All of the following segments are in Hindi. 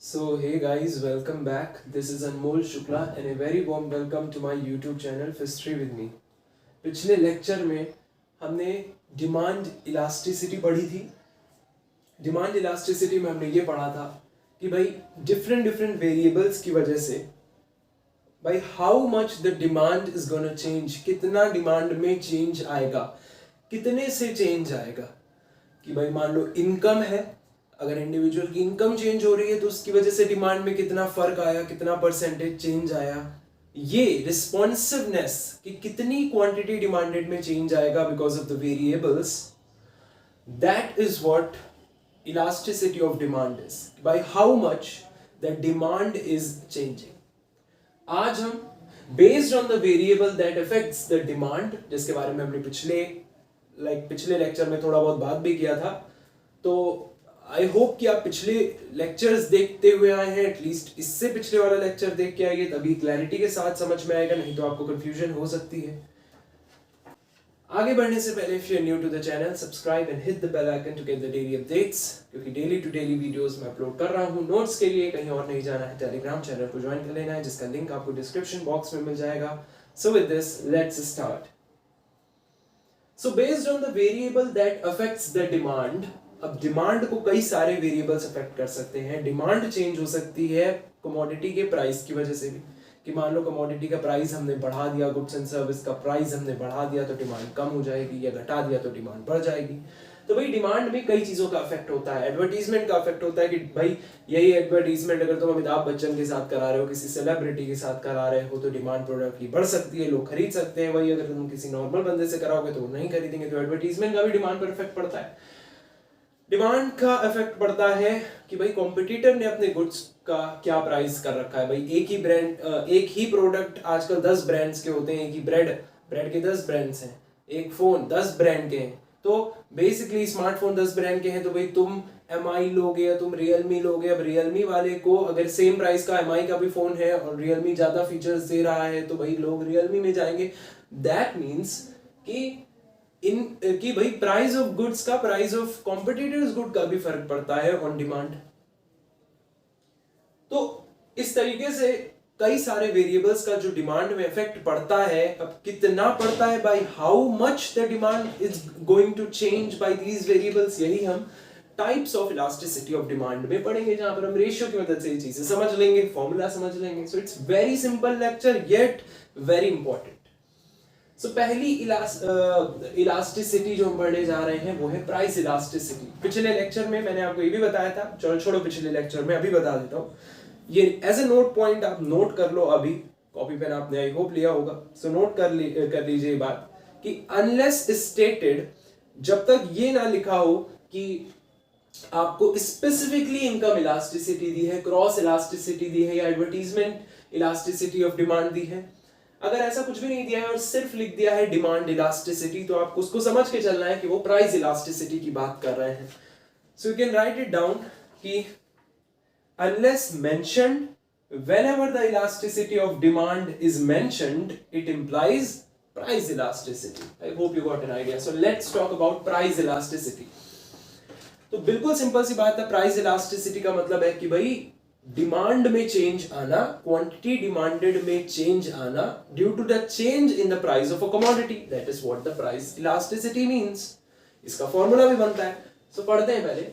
So hey guys, welcome back. This is Anmol Shukla and a very warm welcome to my YouTube channel History with me. पिछले लेक्चर में हमने डिमांड इलास्टिसिटी पढ़ी थी. डिमांड इलास्टिसिटी में हमने ये पढ़ा था कि भाई डिफरेंट वेरिएबल्स की वजह से भाई how much the demand is gonna change, कितना डिमांड में चेंज आएगा, कितने से चेंज आएगा. कि भाई मान लो इनकम है, अगर इंडिविजुअल की इनकम चेंज हो रही है तो उसकी वजह से डिमांड में कितना फर्क आया, कितना परसेंटेज चेंज आया. ये रिस्पॉन्सिवनेस कि कितनी क्वांटिटी डिमांडेड में चेंज आएगा because of the variables, that is what elasticity of demand is, bye how much the demand is changing. आज हम based on the variable that affects the demand, जिसके बारे में हमने पिछले लेक्चर में थोड़ा बहुत बात भी किया था, तो आई होप कि आप पिछले लेक्चर्स देखते हुए आए हैं, एटलीस्ट इससे पिछले वाला लेक्चर देख के आइए, तभी क्लैरिटी के साथ समझ में आएगा, नहीं तो आपको कंफ्यूजन हो सकती है. आगे बढ़ने से पहले if you are new to the channel, subscribe and hit the bell icon to get the daily updates, क्योंकि डेली टू डेली वीडियोस मैं अपलोड कर रहा हूं. नोट्स के लिए कहीं और नहीं जाना है, टेलीग्राम चैनल को ज्वाइन कर लेना है, जिसका लिंक आपको डिस्क्रिप्शन बॉक्स में मिल जाएगा. So with this let's start. So based on the variable that affects the demand, अब डिमांड को कई सारे वेरिएबल्स अफेक्ट कर सकते हैं. डिमांड चेंज हो सकती है कमोडिटी के प्राइस की वजह से भी, कि मान लो कमोडिटी का प्राइस हमने बढ़ा दिया, गुड्स एंड सर्विस का प्राइस हमने बढ़ा दिया तो डिमांड कम हो जाएगी, या घटा दिया तो डिमांड बढ़ जाएगी. तो भाई डिमांड में कई चीजों का अफेक्ट होता है. एडवर्टीजमेंट का अफेक्ट होता है कि भाई यही एडवर्टीजमेंट अगर तुम अमिताभ बच्चन के साथ करा रहे हो, किसी सेलिब्रिटी के साथ करा रहे हो, तो डिमांड प्रोडक्ट की बढ़ सकती है, लोग खरीद सकते हैं. वही अगर तुम किसी नॉर्मल बंदे से कराओगे तो वो नहीं खरीदेंगे. तो एडवर्टीजमेंट का भी डिमांड पर इफेक्ट पड़ता है. डिमांड का इफेक्ट पड़ता है कि भाई कॉम्पिटिटर ने अपने गुड्स का क्या प्राइस कर रखा है. भाई एक ही ब्रांड, एक ही प्रोडक्ट आजकल 10 ब्रांड्स के होते हैं. एक ही ब्रेड के 10 ब्रांड्स हैं, एक फोन 10 ब्रांड के हैं. तो बेसिकली स्मार्टफोन 10 ब्रांड के हैं, तो भाई तुम MI लोगे या तुम Realme लोगे. अब Realme वाले को अगर सेम प्राइस का MI का भी फोन है और Realme ज्यादा फीचर्स दे रहा है, तो भाई लोग Realme में जाएंगे. दैट मीन्स कि भाई प्राइस ऑफ गुड्स का, प्राइस ऑफ कॉम्पिटिटर्स गुड का भी फर्क पड़ता है ऑन डिमांड. तो इस तरीके से कई सारे वेरिएबल्स का जो डिमांड में इफेक्ट पड़ता है. अब कितना पड़ता है, by how much the demand is going to change by these variables, यही हम types of elasticity of demand में पढ़ेंगे, जहां पर हम रेशियो की मदद से ये चीजें समझ लेंगे, फॉर्मूला समझ लेंगे. So it's very simple lecture yet very important. So पहली इलास्टिसिटी जो हम पढ़ने जा रहे हैं वो है प्राइस इलास्टिसिटी. पिछले लेक्चर में मैंने आपको ये भी बताया था, चलो छोड़ो पिछले लेक्चर में, अभी बता देता हूँ. ये एज ए नोट पॉइंट आप नोट कर लो, अभी कॉपी पेन आपने आई होप लिया होगा. सो नोट कर लीजिए ये बात कि अनलेस स्टेटेड, जब तक ये ना लिखा हो कि आपको स्पेसिफिकली इनकम इलास्टिसिटी दी है, क्रॉस इलास्टिसिटी दी है, या एडवर्टीजमेंट इलास्टिसिटी ऑफ डिमांड दी है, अगर ऐसा कुछ भी नहीं दिया है और सिर्फ लिख दिया है डिमांड इलास्टिसिटी, तो आपको उसको समझ के चलना है कि वो प्राइस इलास्टिसिटी की बात कर रहे हैं. So you can write it down कि unless mentioned, whenever the elasticity of demand is mentioned, it implies price elasticity. I hope you got an idea. So let's talk about price elasticity. तो बिल्कुल सिंपल सी बात है. प्राइस इलास्टिसिटी का मतलब है कि भाई डिमांड में चेंज आना, क्वांटिटी डिमांडेड में चेंज आना due to the change in the price of a commodity. That is what the price elasticity means. इसका फॉर्मूला भी बनता है. सो पढ़ते हैं पहले.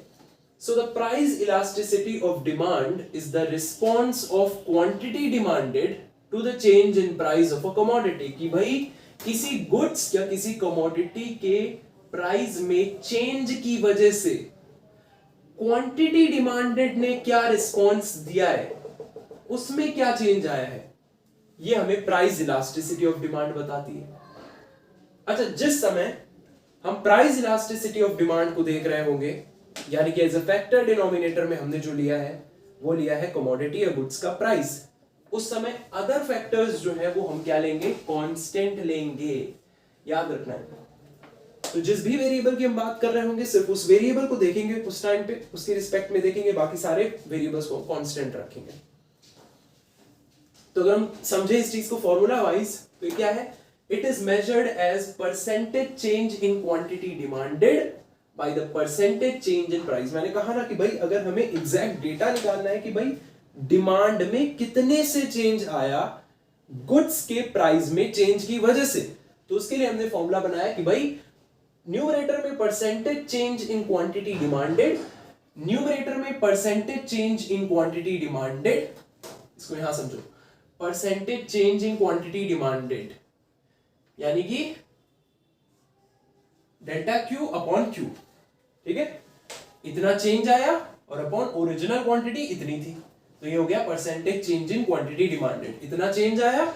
So the price elasticity of demand is the response of quantity demanded to the change in price of a commodity. कि भाई किसी goods या किसी commodity के प्राइस में चेंज की वजह से क्वांटिटी डिमांडेड ने क्या रिस्पॉन्स दिया है, उसमें क्या चेंज आया है, ये हमें प्राइस इलास्टिसिटी ऑफ डिमांड बताती है. अच्छा, जिस समय हम प्राइस इलास्टिसिटी ऑफ डिमांड को देख रहे होंगे, यानी कि एज अ फैक्टर डिनोमिनेटर में हमने जो लिया है वो लिया है कमोडिटी या गुड्स का प्राइस, उस समय अदर फैक्टर्स जो है वो हम क्या लेंगे, कांस्टेंट लेंगे. याद रखना है. तो जिस भी वेरिएबल की हम बात कर रहे होंगे सिर्फ उस वेरिएबल को देखेंगे, उस टाइम पे उसकी रिस्पेक्ट में देखेंगे, बाकी सारे वेरिएबल्स को कांस्टेंट रखेंगे. तो अगर हम समझे इस चीज को फॉर्मूला वाइज, तो ये क्या है, it is measured as percentage change in quantity demanded by the percentage change in price. मैंने कहा ना कि भाई अगर हमें एग्जैक्ट डेटा निकालना है कि भाई डिमांड में कितने से चेंज आया गुड्स के प्राइस में चेंज की वजह से, तो उसके लिए हमने फॉर्मूला बनाया कि भाई न्यूमरेटर में percentage change in quantity demanded, numerator में percentage change in quantity demanded, इसको यहां समझो, percentage change in quantity demanded यानी कि डेल्टा क्यू अपॉन क्यू, ठीक है, इतना चेंज आया और अपॉन ओरिजिनल क्वांटिटी इतनी थी, तो ये हो गया percentage change in quantity demanded. इतना चेंज आया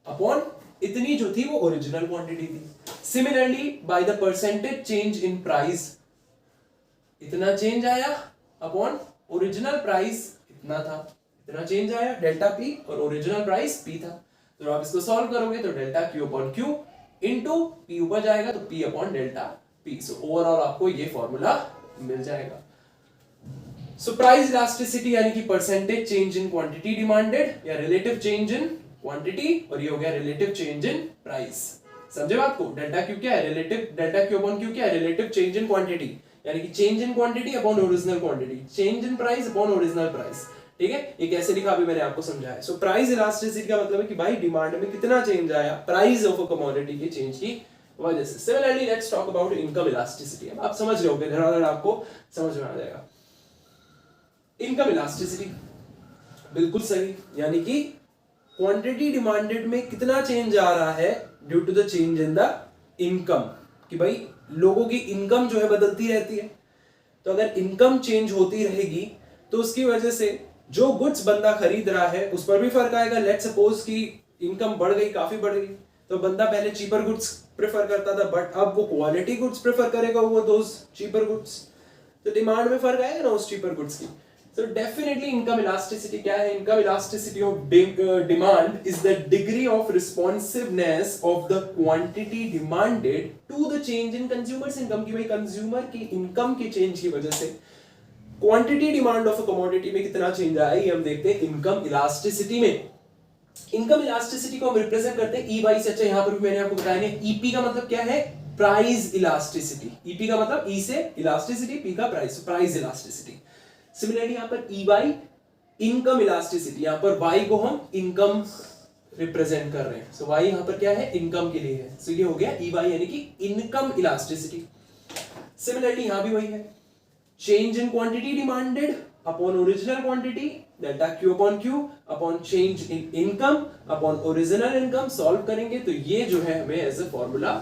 अपॉन इतनी जो थी वो ओरिजिनल क्वांटिटी थी। Similarly bye the percentage change in price, इतना चेंज आया अपॉन ओरिजिनल प्राइस इतना था, इतना चेंज आया डेल्टा पी और ओरिजिनल प्राइस पी था। तो आप इसको सॉल्व करोगे तो delta Q upon Q into P ऊपर जाएगा तो P upon delta P. So overall आपको ये फॉर्मूला मिल जाएगा। सो प्राइस इलास्टिसिटी यानी कि percentage change in quantity demanded या रिलेटिव चेंज इन क्वांटिटी, और ये हो गया रिलेटिव चेंज इन प्राइस। समझे बात को? डेल्टा क्यू क्या है? Relative, delta Q upon Q क्या है? रिलेटिव चेंज इन क्वांटिटी यानी कि change in quantity upon original quantity, change in price upon original price, ठीक है। ये कैसे लिखा अभी मैंने आपको समझाया। सो प्राइस इलास्टिसिटी का मतलब है कि भाई डिमांड में कितना चेंज आया प्राइस ऑफ अ कमोडिटी के चेंज की वजह से। Similarly let's talk about income elasticity. अब आप समझ रहे होंगे, धड़ाधड़ आपको समझ में आ जाएगा। इनकम इलास्टिसिटी बिल्कुल सही, यानी कि क्वांटिटी डिमांडेड में कितना चेंज आ रहा है due to the change in the income, कि भाई लोगों की इनकम जो है बदलती रहती है, तो अगर इनकम चेंज होती रहेगी तो उसकी वजह से जो गुड्स बंदा खरीद रहा है उस पर भी फर्क आएगा। लेट्स सपोज कि इनकम बढ़ गई, काफी बढ़ गई, तो बंदा पहले चीपर गुड्स प्रेफर करता था, बट अब वो क्वालिटी गुड्स प्रेफर करेगा, वो दोस चीपर गुड्स, तो डिमांड में फर्क आएगा ना उस चीपर गुड्स की। So definitely income elasticity क्या है? Income elasticity of demand is the degree of responsiveness of the quantity demanded to the change in consumers income। की भाई कंज्यूमर की इनकम के चेंज की वजह से quantity demand of a commodity में कितना चेंज आया, ये हम देखते हैं इनकम इलास्टिसिटी में। इनकम इलास्टिसिटी को हम रिप्रेजेंट करते हैं ई बाई से। अच्छा, यहां पर भी मैंने आपको बताया है ईपी का मतलब क्या है? Price elasticity. ईपी का मतलब ई से इलास्टिसिटी, पी का प्राइस, प्राइस इलास्टिसिटी। सिमिलरली यहां पर ई बाई इनकम इलास्टिसिटी, यहां पर वाई को हम इनकम रिप्रेजेंट कर रहे हैं, सो वाई यहां पर क्या है? इनकम के लिए है, सो ये हो गया ई बाई यानी कि इनकम इलास्टिसिटी। सिमिलरली यहां भी वही है, change in quantity demanded upon original quantity, delta Q upon Q upon change in income upon original income. Solve करेंगे तो ये जो है हमें एज अ फॉर्मूला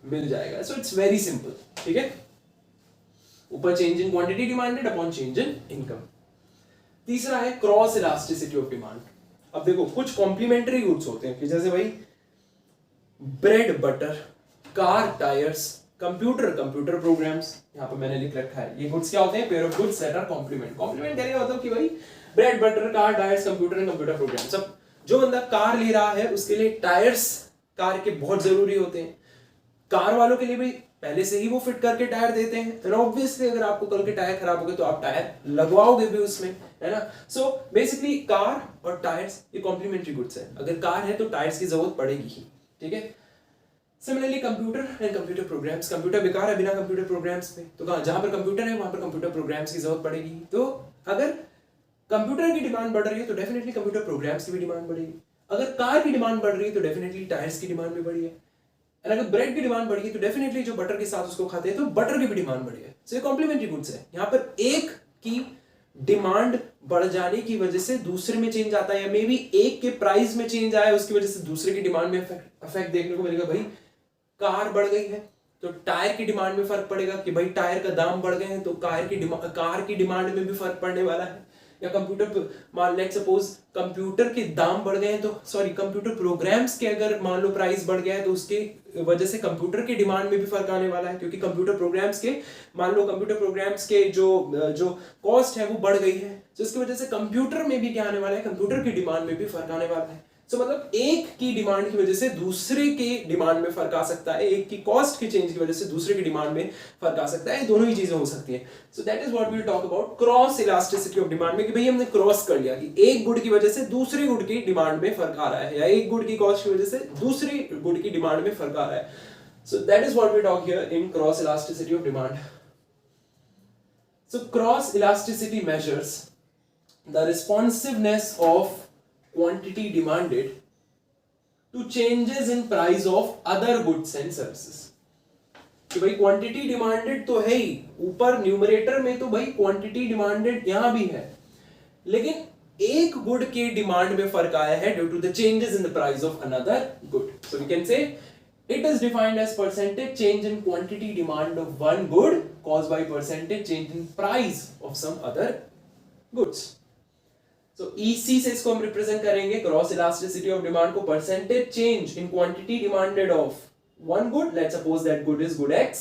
मिल जाएगा। सो इट्स वेरी सिंपल, ठीक है। ऊपर change in quantity demanded upon change in income. तीसरा है क्रॉस इलास्टिसिटी ऑफ डिमांड। अब देखो कुछ कॉम्प्लीमेंट्री गुड्स होते हैं कि जैसे भाई bread butter, car tyres, computer programs, यहां पर मैंने लिख रखा है, ये गुड्स क्या होते हैं? Pair of goods that are complement. Complement कहने का मतलब कि भाई bread butter, car tyres, computer and computer programs. अब जो बंदा कार ले रहा है उसके लिए टायर्स कार के बहुत जरूरी होते हैं। कार वालों के लिए भी पहले से ही वो फिट करके टायर देते हैं, तो ऑब्वियसली अगर आपको कल के टायर खराब हो गए तो आप टायर लगवाओगे भी उसमें, है ना। सो बेसिकली कार और टायर्स ये कॉम्प्लीमेंट्री गुड्स है। अगर कार है तो टायर्स की जरूरत पड़ेगी ही, ठीक है। Similarly computer and computer programmes, computer बेकार है बिना कंप्यूटर प्रोग्राम्स में, तो जहां पर कंप्यूटर है वहां पर कंप्यूटर प्रोग्राम्स की जरूरत पड़ेगी। तो अगर कंप्यूटर की डिमांड बढ़ रही है तो डेफिनेटली कंप्यूटर प्रोग्राम्स की भी डिमांड बढ़ेगी। अगर कार की डिमांड बढ़ रही है तो डेफिनेटली टायर्स की डिमांड भी बढ़ी है। अगर ब्रेड की डिमांड बढ़ी है तो डेफिनेटली जो बटर के साथ उसको खाते हैं तो बटर की भी डिमांड बढ़ी है। सो ये कॉम्प्लीमेंट्री गुड्स है। यहाँ पर एक की डिमांड बढ़ जाने की वजह से दूसरे में चेंज आता है, या मे बी एक के प्राइस में चेंज आया उसकी वजह से दूसरे की डिमांड में इफेक्ट देखने को मिलेगा। भाई कार बढ़ गई है तो टायर की डिमांड में फर्क पड़ेगा, कि भाई टायर का दाम बढ़ गए हैं तो कार की डिमांड में भी फर्क पड़ने वाला है। या कंप्यूटर, मान लेट्स सपोज कंप्यूटर के दाम बढ़ गए हैं तो कंप्यूटर प्रोग्राम्स के अगर मान लो प्राइस बढ़ गया है तो उसके वजह से कंप्यूटर की डिमांड में भी फर्क आने वाला है, क्योंकि कंप्यूटर प्रोग्राम्स के मान लो कंप्यूटर प्रोग्राम्स के जो कॉस्ट है वो बढ़ गई है, तो इसकी वजह से कंप्यूटर में भी क्या आने वाला है? कंप्यूटर की डिमांड में भी फर्क आने वाला है। सो मतलब एक की डिमांड की वजह से दूसरे के डिमांड में फर्क आ सकता है, एक की कॉस्ट की चेंज की वजह से दूसरे की डिमांड में फर्क आ सकता है। दोनों ही चीजें हो सकती है। So that is what we will talk about cross elasticity of demand में, कि भाई हमने क्रॉस कर लिया कि एक गुड की वजह से दूसरे गुड की डिमांड में फर्क आ रहा है, या एक गुड की कॉस्ट की वजह से दूसरी गुड की डिमांड में फर्क आ रहा है। So that is what we talk here in cross elasticity of demand. So cross elasticity measures the responsiveness of quantity demanded to changes in price of other goods and services. कि भाई क्वांटिटी डिमांडेड तो है ही, ऊपर न्यूमरेटर में तो भाई क्वांटिटी डिमांडेड यहां भी है, लेकिन एक गुड के डिमांड में फर्क आया है due to the changes in the price of another good. So we can say it is defined as percentage change in quantity demand of one good caused by percentage change in price of some other goods. So EC से इसको हम रिप्रेजेंट करेंगे, क्रॉस इलास्टिसिटी ऑफ डिमांड को percentage change in quantity demanded of one good, let's suppose that good is good X,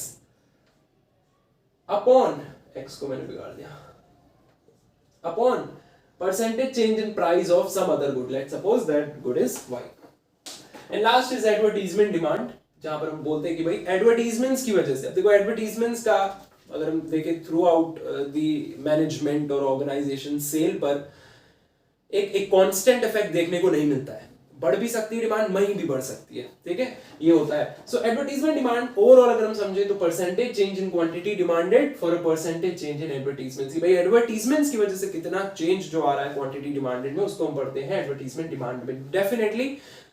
upon X को मैंने बिगाड़ दिया, upon percentage change in price of some other good, let's suppose that good is Y. And last is advertisement demand, जहां पर हम बोलते हैं कि भाई एडवर्टीजमेंट्स की वजह से, अब देखो एडवर्टीजमेंट्स का अगर हम देखें थ्रू आउट द मैनेजमेंट और ऑर्गेनाइजेशन सेल पर एक कांस्टेंट इफेक्ट देखने को नहीं मिलता है. बढ़ भी सकती है डिमांड, वहीं भी बढ़ सकती है, ठीक है, ये होता है. सो एडवर्टीजमेंट डिमांड ओवरऑल अगर हम समझे तो percentage change in quantity demanded for a percentage change in advertisements. भाई एडवर्टीजमेंट्स की वजह से कितना चेंज जो आ रहा है क्वांटिटी डिमांडेड में, उसको हम पढ़ते हैं एडवर्टीजमेंट डिमांड में. डेफिनेटली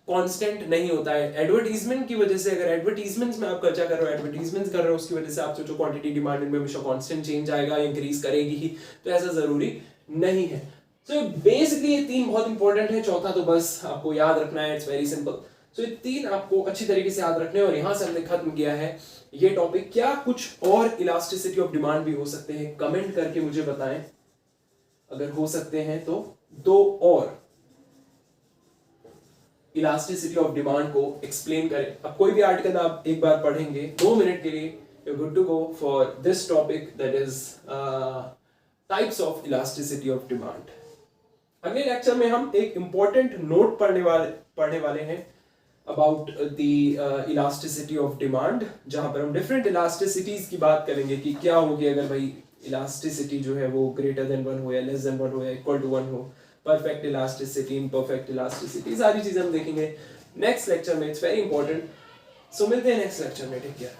कांस्टेंट नहीं होता है. एडवर्टीजमेंट की वजह से, अगर एडवर्टीजमेंट्स में आप खर्चा कर रहे हो, एडवर्टीजमेंट्स कर रहे हो, उसकी वजह से आप सोचो क्वांटिटी डिमांड में हमेशा कांस्टेंट चेंज आएगा, इंक्रीज करेगी ही, तो ऐसा जरूरी नहीं है. सो बेसिकली ये तीन बहुत इंपॉर्टेंट है, चौथा तो बस आपको याद रखना है, इट्स वेरी सिंपल. सो ये तीन आपको अच्छी तरीके से याद रखने, और यहां से हमने खत्म किया है ये टॉपिक. क्या कुछ और इलास्टिसिटी ऑफ डिमांड भी हो सकते हैं? कमेंट करके मुझे बताएं, अगर हो सकते हैं तो दो और इलास्टिसिटी ऑफ डिमांड को एक्सप्लेन करें. अब कोई भी आर्टिकल आप एक बार पढ़ेंगे 2 मिनट के लिए, you are good to go for this topic, that is types of elasticity of demand. अगले लेक्चर में हम एक इंपॉर्टेंट नोट पढ़ने वाले हैं about the elasticity of demand, जहां पर हम डिफरेंट इलास्टिसिटीज की बात करेंगे कि क्या होगी अगर भाई इलास्टिसिटी जो है वो ग्रेटर देन 1 हो या लेस देन 1 हो या इक्वल टू 1 हो, परफेक्ट इलास्टिसिटी, इम्परफेक्ट इलास्टिसिटी, सारी चीजें हम देखेंगे नेक्स्ट लेक्चर में. It's very important. सो मिलते हैं नेक्स्ट लेक्चर में. Take care.